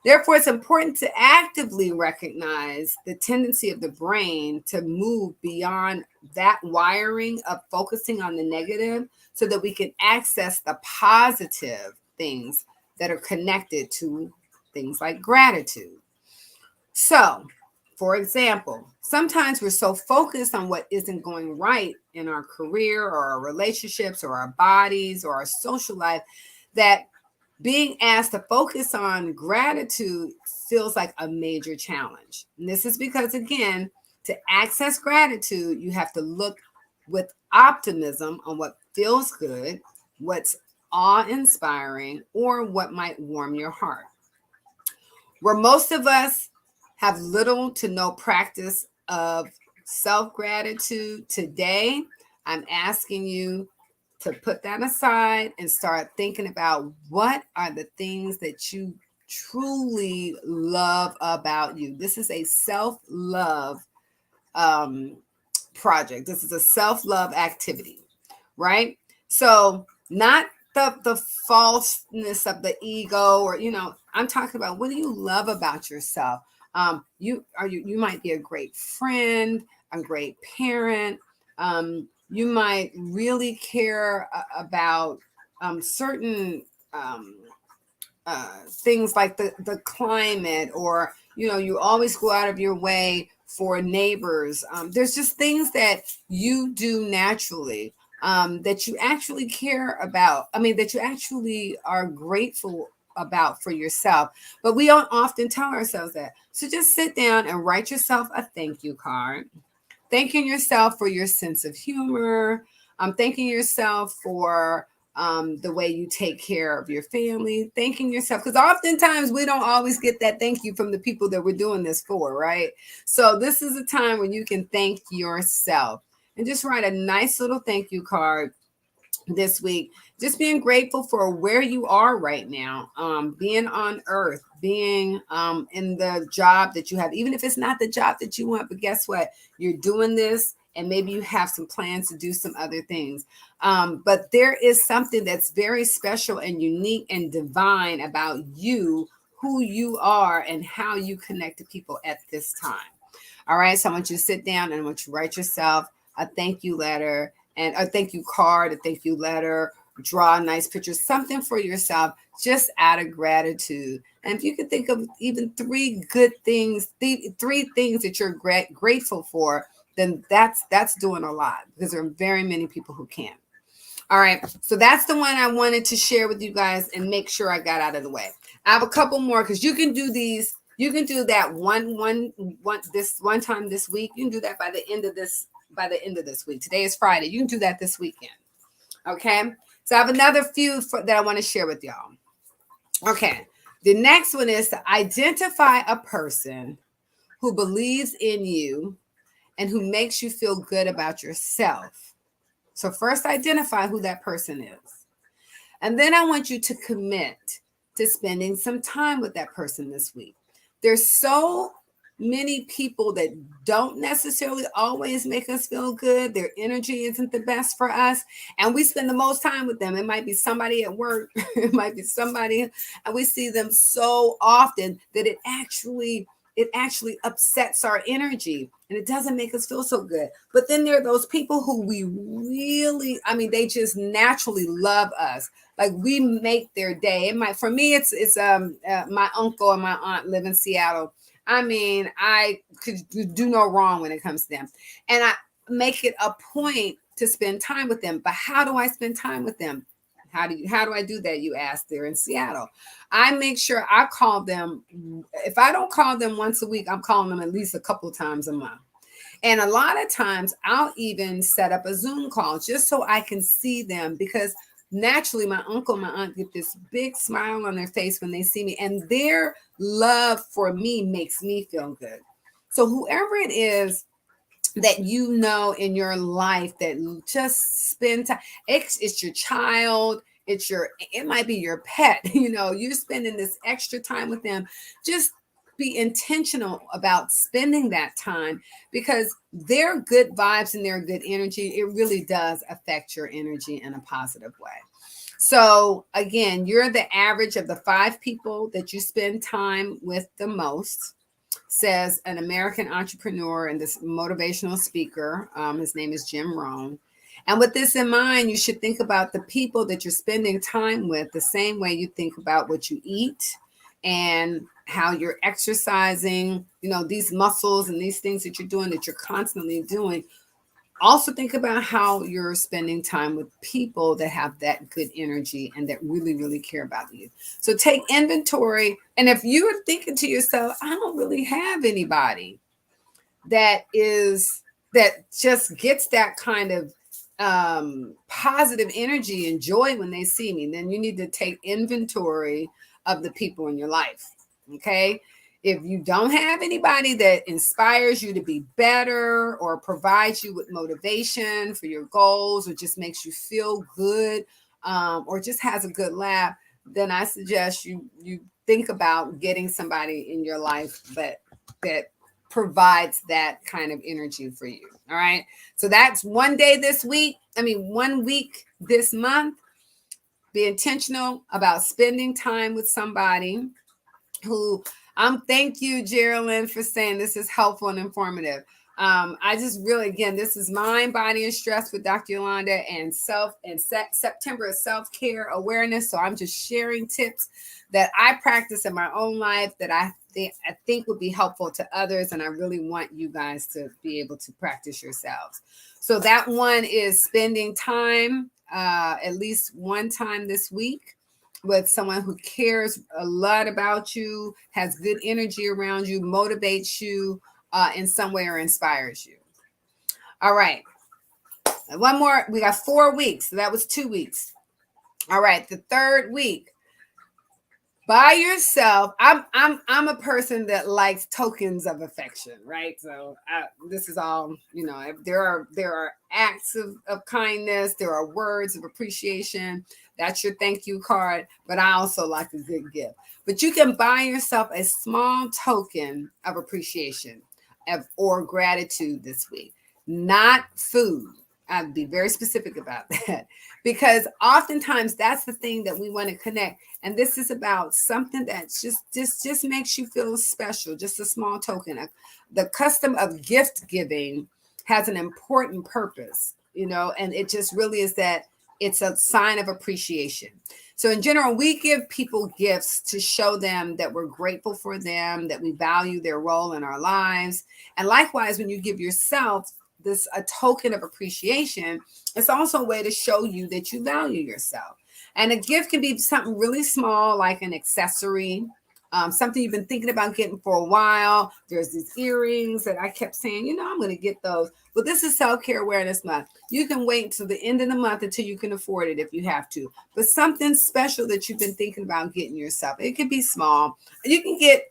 Therefore, it's important to actively recognize the tendency of the brain to move beyond that wiring of focusing on the negative so that we can access the positive things that are connected to things like gratitude. So, for example, sometimes we're so focused on what isn't going right in our career or our relationships or our bodies or our social life that being asked to focus on gratitude feels like a major challenge. And this is because, again, to access gratitude, you have to look with optimism on what feels good, what's awe inspiring, or what might warm your heart. Where most of us have little to no practice of self gratitude today, I'm asking you to put that aside and start thinking about what are the things that you truly love about you. This is a self love um, project, this is a self love activity, right? So, not the falseness of the ego, or I'm talking about, what do you love about yourself? You might be a great friend, a great parent. You might really care about certain things like the climate, or you always go out of your way for neighbors. There's just things that you do naturally, that you actually care about. I mean, that you actually are grateful about for yourself, but we don't often tell ourselves that. So just sit down and write yourself a thank you card, thanking yourself for your sense of humor, thanking yourself for the way you take care of your family, thanking yourself, because oftentimes we don't always get that thank you from the people that we're doing this for, right? So this is a time when you can thank yourself and just write a nice little thank you card this week, just being grateful for where you are right now, being on earth, being in the job that you have, even if it's not the job that you want. But guess what, you're doing this, and maybe you have some plans to do some other things, but there is something that's very special and unique and divine about you, who you are, and how you connect to people at this time. All right, so I want you to sit down and I want you to write yourself a thank you letter, and a thank you card, a thank you letter, draw a nice picture, something for yourself, just out of gratitude. And if you can think of even three good things, three things that you're grateful for, then that's doing a lot, because there are very many people who can't. All right, so that's the one I wanted to share with you guys and make sure I got out of the way. I have a couple more, because you can do these. You can do that this one time this week. You can do that by the end of this week. Today is Friday. You can do that this weekend. Okay. So I have another few that I want to share with y'all. Okay. The next one is to identify a person who believes in you and who makes you feel good about yourself. So first identify who that person is. And then I want you to commit to spending some time with that person this week. There's so many people that don't necessarily always make us feel good. Their energy isn't the best for us, and we spend the most time with them. It might be somebody at work, it might be somebody, and we see them so often that it actually upsets our energy, and it doesn't make us feel so good. But then there are those people who we really, I mean, they just naturally love us. Like, we make their day. For me, it's my uncle and my aunt live in Seattle. I mean, I could do no wrong when it comes to them. And I make it a point to spend time with them. But how do I spend time with them? How do I do that? You ask. They're in Seattle. I make sure I call them. If I don't call them once a week, I'm calling them at least a couple times a month. And a lot of times I'll even set up a Zoom call just so I can see them, because naturally my uncle and my aunt get this big smile on their face when they see me, and their love for me makes me feel good. So whoever it is that in your life that just spend time, it's your child, it might be your pet, you're spending this extra time with them, just be intentional about spending that time, because their good vibes and their good energy, it really does affect your energy in a positive way. So again, you're the average of the 5 people that you spend time with the most, says an American entrepreneur and this motivational speaker. His name is Jim Rohn. And with this in mind, you should think about the people that you're spending time with the same way you think about what you eat and how you're exercising, these muscles and these things that you're doing, that you're constantly doing. Also think about how you're spending time with people that have that good energy and that really, really care about you. So take inventory. And if you are thinking to yourself, I don't really have anybody that just gets that kind of positive energy and joy when they see me, then you need to take inventory of the people in your life. Okay. If you don't have anybody that inspires you to be better or provides you with motivation for your goals or just makes you feel good, or just has a good laugh, then I suggest you think about getting somebody in your life that provides that kind of energy for you. All right. So that's one day this week. 1 week this month. Be intentional about spending time with somebody who thank you, Geraldine, for saying this is helpful and informative. I just really, again, this is Mind, Body, and Stress with Dr. Yolanda, and September is self-care awareness. So I'm just sharing tips that I practice in my own life that I think would be helpful to others, and I really want you guys to be able to practice yourselves. So that one is spending time, at least one time this week, with someone who cares a lot about you, has good energy around you, motivates you in some way or inspires you. All right. One more. We got 4 weeks. So that was 2 weeks. All right. The third week. By yourself. I'm a person that likes tokens of affection, right? So this is all, there are acts of kindness, there are words of appreciation. That's your thank you card. But I also like a good gift. But you can buy yourself a small token of appreciation or gratitude this week, not food. I'd be very specific about that, because oftentimes that's the thing that we want to connect. And this is about something that just makes you feel special, just a small token. The custom of gift giving has an important purpose, and it just really is that it's a sign of appreciation. So in general, we give people gifts to show them that we're grateful for them, that we value their role in our lives. And likewise, when you give yourself a token of appreciation, it's also a way to show you that you value yourself. And a gift can be something really small, like an accessory, something you've been thinking about getting for a while. There's these earrings that I kept saying, I'm going to get those. But this is Self-Care Awareness Month. You can wait until the end of the month until you can afford it if you have to. But something special that you've been thinking about getting yourself. It could be small. You can get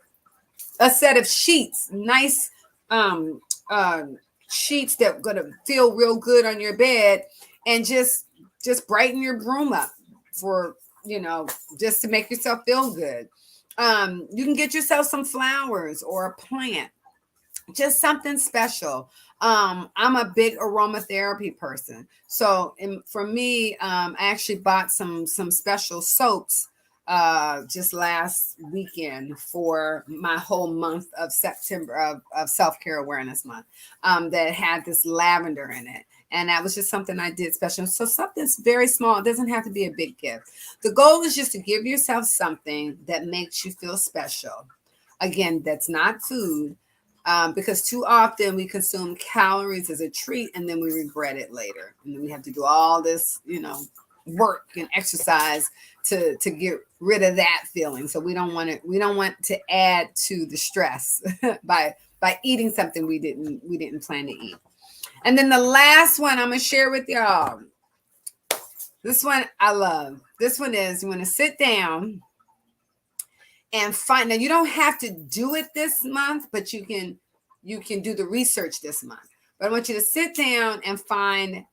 a set of sheets, nice sheets that are going to feel real good on your bed, and just brighten your room up for, just to make yourself feel good. You can get yourself some flowers or a plant, just something special. I'm a big aromatherapy person. So for me, I actually bought some special soaps just last weekend for my whole month of September of Self-Care Awareness Month, that had this lavender in it. And that was just something I did special. So something's very small. It doesn't have to be a big gift. The goal is just to give yourself something that makes you feel special. Again, that's not food, because too often we consume calories as a treat and then we regret it later. And then we have to do all this, work and exercise to get rid of that feeling. So we don't want to add to the stress by eating something we didn't plan to eat. And then the last one I'm going to share with y'all. This one I love. This one is, you want to sit down and find. Now you don't have to do it this month, but you can do the research this month. But I want you to sit down and find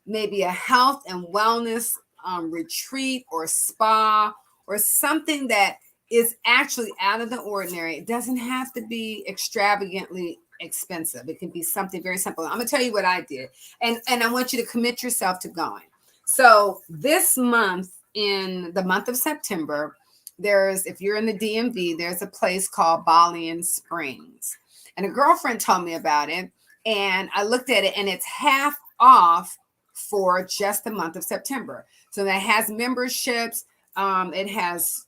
maybe a health and wellness retreat or spa or something that is actually out of the ordinary. It doesn't have to be extravagantly expensive. It can be something very simple. I'm gonna tell you what I did, and I want you to commit yourself to going. So this month, in the month of September, there's, if you're in the DMV, there's a place called Bolian Springs, and a girlfriend told me about it, and I looked at it, and it's half off for just the month of September. So that has memberships. It has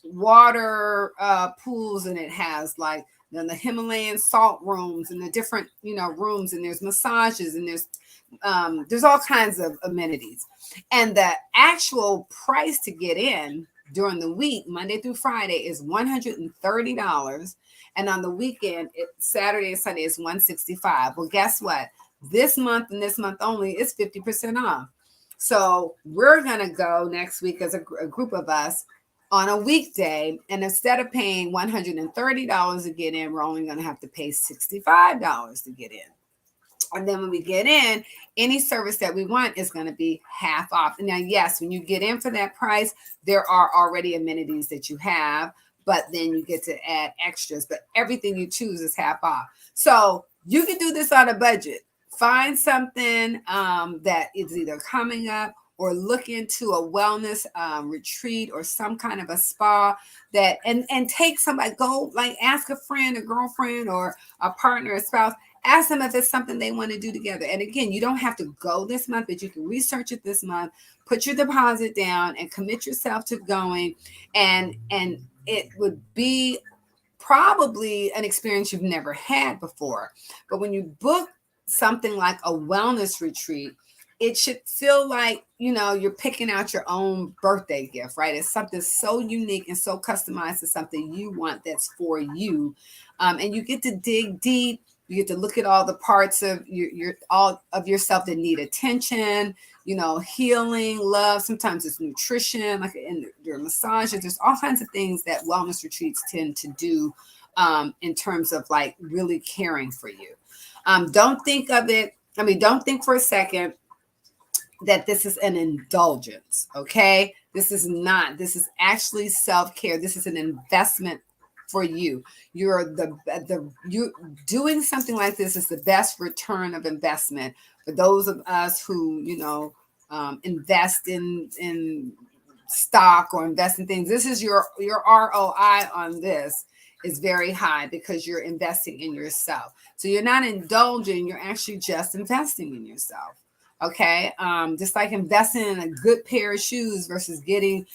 water pools, and it has like the Himalayan salt rooms and the different rooms, and there's massages, and there's all kinds of amenities. And the actual price to get in during the week, Monday through Friday, is $130, and on the weekend, Saturday and Sunday, is $165. Well, guess what? This month and this month only is 50% off. So we're going to go next week as a group of us on a weekday. And instead of paying $130 to get in, we're only going to have to pay $65 to get in. And then when we get in, any service that we want is going to be half off. Now, yes, when you get in for that price, there are already amenities that you have, but then you get to add extras. But everything you choose is half off. So you can do this on a budget. Find something that is either coming up, or look into a wellness retreat or some kind of a spa that, and take somebody, go like ask a friend, a girlfriend, or a partner, a spouse. Ask them if it's something they want to do together. And again, you don't have to go this month, but you can research it this month, put your deposit down, and commit yourself to going. And it would be probably an experience you've never had before. But when you book something like a wellness retreat, it should feel like, you're picking out your own birthday gift, right? It's something so unique and so customized to something you want that's for you. And you get to dig deep. You get to look at all the parts of all of yourself that need attention, healing, love. Sometimes it's nutrition, like in your massages. There's all kinds of things that wellness retreats tend to do in terms of like really caring for you. Don't think for a second that this is an indulgence, okay? This is not. This is actually self-care. This is an investment for you. You doing something like this is the best return of investment for those of us who, invest in stock or invest in things. This is your ROI on this is very high because you're investing in yourself. So you're not indulging, you're actually just investing in yourself. Okay. Just like investing in a good pair of shoes versus getting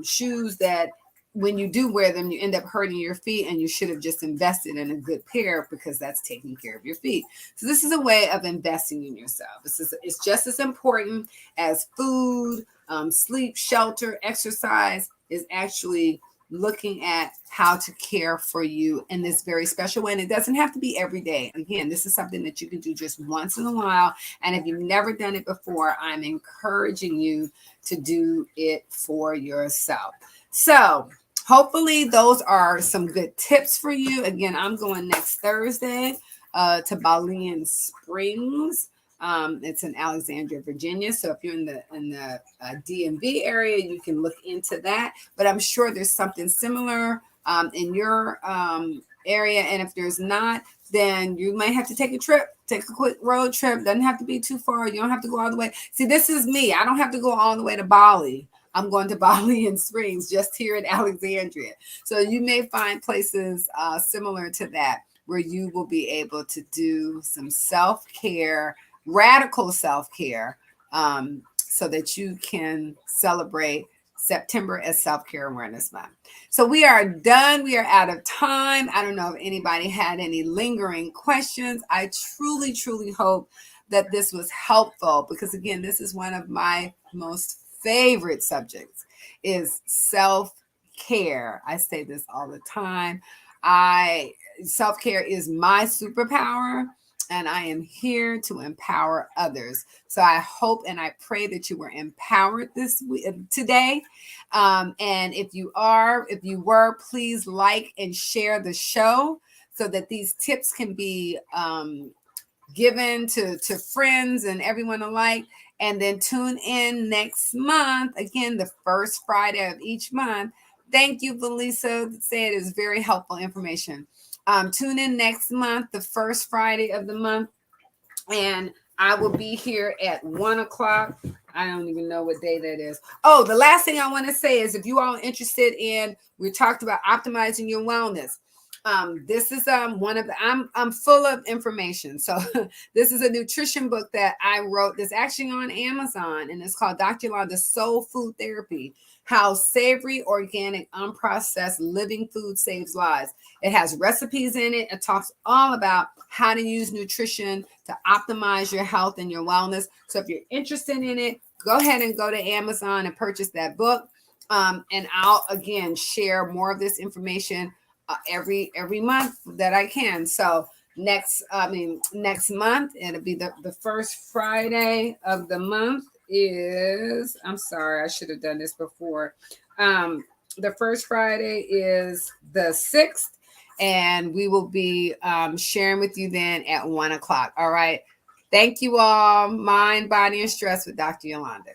shoes that when you do wear them, you end up hurting your feet, and you should have just invested in a good pair because that's taking care of your feet. So this is a way of investing in yourself. It's just as important as food, sleep, shelter, exercise, is actually looking at how to care for you in this very special way. And it doesn't have to be every day. Again, this is something that you can do just once in a while. And if you've never done it before, I'm encouraging you to do it for yourself. So hopefully those are some good tips for you. Again, I'm going next Thursday to Bolian Springs. It's in Alexandria, Virginia. So if you're in the DMV area, you can look into that. But I'm sure there's something similar in your area. And if there's not, then you might have to take a quick road trip. Doesn't have to be too far. You don't have to go all the way. See, this is me. I don't have to go all the way to Bali. I'm going to Bolian Springs, just here in Alexandria. So you may find places similar to that where you will be able to do some self-care, radical self-care, so that you can celebrate September as Self-Care Awareness Month. So we are done. We are out of time. I don't know if anybody had any lingering questions. I truly, truly hope that this was helpful, because again, this is one of my most favorite subjects, is self-care. I say this all the time. Self-care is my superpower, and I am here to empower others. So I hope and I pray that you were empowered today. And if you were, please like and share the show so that these tips can be given to friends and everyone alike. And then tune in next month, again, the first Friday of each month. Thank you, Felisa, said it is very helpful information. Tune in next month, the first Friday of the month, and I will be here at 1 o'clock. I don't even know what day that is. Oh, the last thing I want to say is if you all are interested in, we talked about optimizing your wellness. This is one of the I'm full of information. So this is a nutrition book that I wrote that's actually on Amazon, and it's called Dr. Yolanda's Soul Food Therapy: How Savory, Organic, Unprocessed Living Food Saves Lives. It has recipes in it. It talks all about how to use nutrition to optimize your health and your wellness. So if you're interested in it, go ahead and go to Amazon and purchase that book. And I'll again share more of this information every month that I can. So next month, it'll be the first Friday of the month is, I'm sorry, I should have done this before. The first Friday is the 6th, and we will be sharing with you then at 1 o'clock. All right. Thank you all. Mind, body, and stress with Dr. Yolanda.